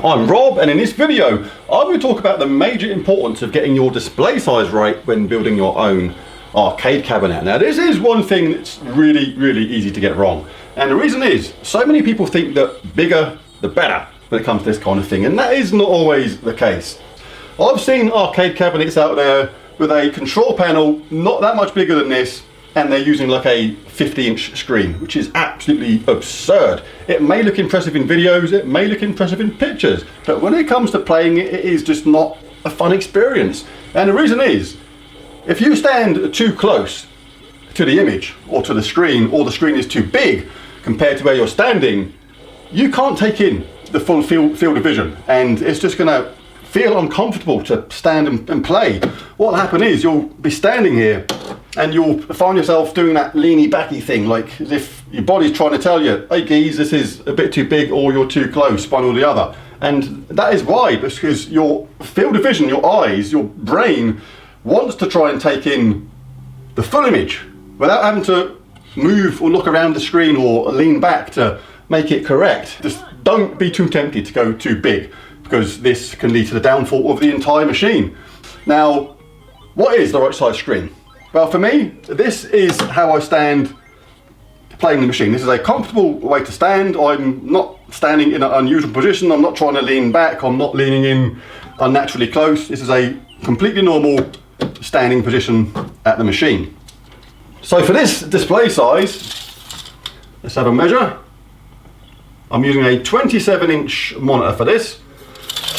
I'm Rob, and in this video I'm going to talk about the major importance of getting your display size right when building your own arcade cabinet. Now this is one thing that's really easy to get wrong, and the reason is so many people think that bigger the better when it comes to this kind of thing, and that is not always the case. I've seen arcade cabinets out there with a control panel not that much bigger than this, and they're using like a 50-inch screen, which is absolutely absurd. It may look impressive in videos, it may look impressive in pictures, but when it comes to playing it, it is just not a fun experience. And the reason is, if you stand too close to the image or to the screen, or the screen is too big compared to where you're standing, you can't take in the full field of vision, and it's just gonna feel uncomfortable to stand and play. What'll happen is you'll be standing here and you'll find yourself doing that leany backy thing, like as if your body's trying to tell you, hey geez, this is a bit too big, or you're too close, one or the other. And that is why, because your field of vision, your eyes, your brain wants to try and take in the full image without having to move or look around the screen or lean back to make it correct. Just don't be too tempted to go too big, because this can lead to the downfall of the entire machine. Now, what is the right size screen? Well, for me, this is how I stand playing the machine. This is a comfortable way to stand. I'm not standing in an unusual position. I'm not trying to lean back. I'm not leaning in unnaturally close. This is a completely normal standing position at the machine. So for this display size, let's have a measure. I'm using a 27-inch monitor for this.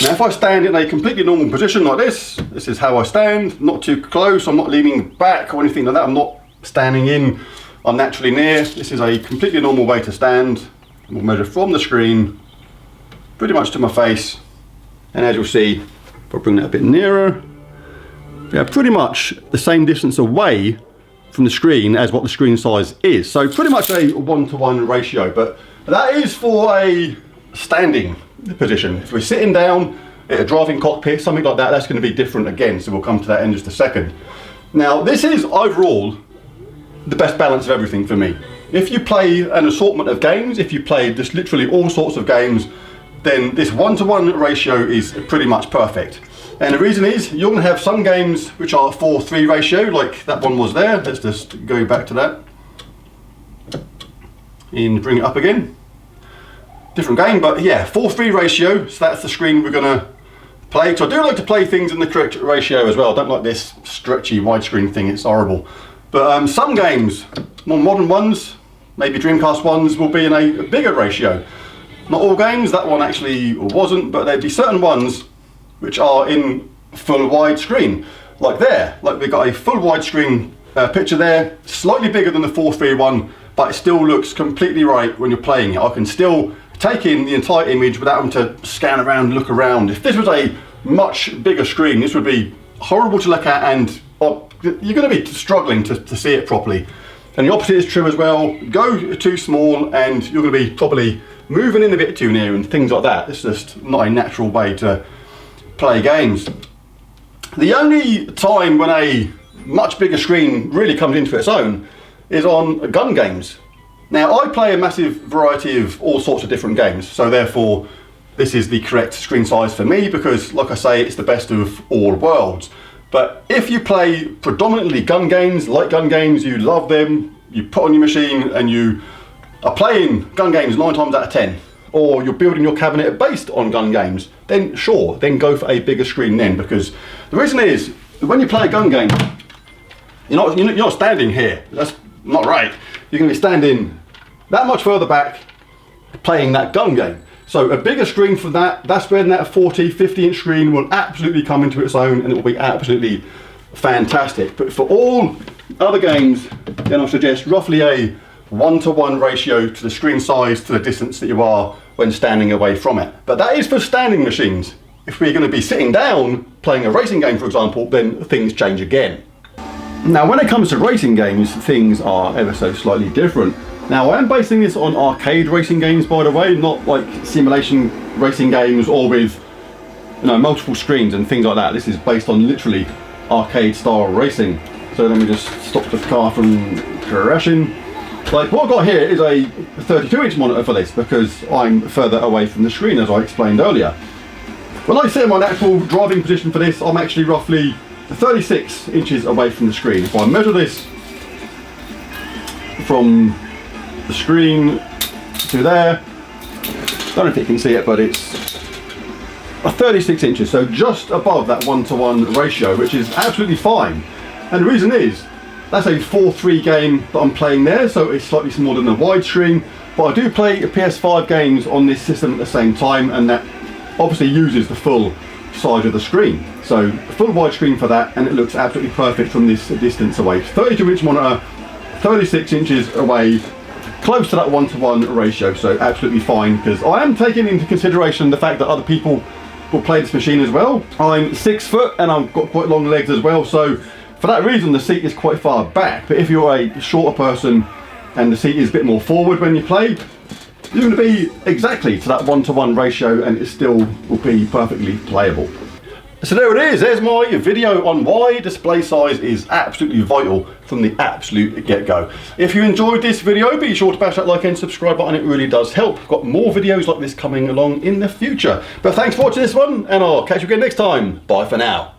Now if I stand in a completely normal position like this is how I stand, not too close, I'm not leaning back or anything like that, I'm not standing in unnaturally near. This is a completely normal way to stand. We'll measure from the screen pretty much to my face, and as you'll see, if I bring that a bit nearer, we have pretty much the same distance away from the screen as what the screen size is. So pretty much a 1-to-1 ratio, but that is for a standing position. If we're sitting down at a driving cockpit, something like that, that's going to be different again, so we'll come to that in just a second. Now this is overall the best balance of everything for me. If you play an assortment of games, if you play just literally all sorts of games, then this 1-to-1 ratio is pretty much perfect. And the reason is, you're going to have some games which are 4:3 ratio, like that one was there. Let's just go back to that and bring it up again. Different game, but yeah, 4:3 ratio, so that's the screen we're gonna play. So I do like to play things in the correct ratio as well. I don't like this stretchy widescreen thing, it's horrible. But some games, more modern ones, maybe Dreamcast ones, will be in a bigger ratio. Not all games, that one actually wasn't, but there'd be certain ones which are in full widescreen. Like there, like we've got a full widescreen picture there, slightly bigger than the 4:3 one, but it still looks completely right when you're playing it. I can still take in the entire image without having to scan around and look around. If this was a much bigger screen, this would be horrible to look at, and you're going to be struggling to see it properly. And the opposite is true as well. Go too small and you're going to be probably moving in a bit too near and things like that. It's just not a natural way to play games. The only time when a much bigger screen really comes into its own is on gun games. Now I play a massive variety of all sorts of different games, so therefore this is the correct screen size for me, because like I say, it's the best of all worlds. But if you play predominantly gun games, like gun games, you love them, you put on your machine and you are playing gun games 9 times out of 10, or you're building your cabinet based on gun games, then sure, then go for a bigger screen then, because the reason is, when you play a gun game, you're not standing here. That's not right. You're going to be standing that much further back playing that gun game. So a bigger screen for that, that's when that 50-inch screen will absolutely come into its own, and it will be absolutely fantastic. But for all other games, then I suggest roughly a 1-to-1 ratio to the screen size to the distance that you are when standing away from it. But that is for standing machines. If we're going to be sitting down playing a racing game, for example, then things change again. Now when it comes to racing games, things are ever so slightly different. Now I am basing this on arcade racing games, by the way, not like simulation racing games or with multiple screens and things like that. This is based on literally arcade style racing. So let me just stop the car from crashing. Like what I've got here is a 32-inch monitor for this because I'm further away from the screen, as I explained earlier. When I sit in my natural driving position for this, I'm actually roughly 36 inches away from the screen. If I measure this from the screen to there, I don't know if you can see it, but it's 36 inches, so just above that 1-to-1 ratio, which is absolutely fine. And the reason is, that's a 4:3 game that I'm playing there, so it's slightly smaller than a widescreen, but I do play PS5 games on this system at the same time, and that obviously uses the full size of the screen. So full widescreen for that, and it looks absolutely perfect from this distance away. 32-inch monitor, 36 inches away, close to that 1-to-1 ratio, so absolutely fine, because I am taking into consideration the fact that other people will play this machine as well. I'm 6 foot and I've got quite long legs as well, so for that reason the seat is quite far back. But if you're a shorter person and the seat is a bit more forward when you play, you're going to be exactly to that 1-to-1 ratio and it still will be perfectly playable. So there it is, there's my video on why display size is absolutely vital from the absolute get-go. If you enjoyed this video, be sure to bash that like and subscribe button, it really does help. I've got more videos like this coming along in the future. But thanks for watching this one, and I'll catch you again next time. Bye for now.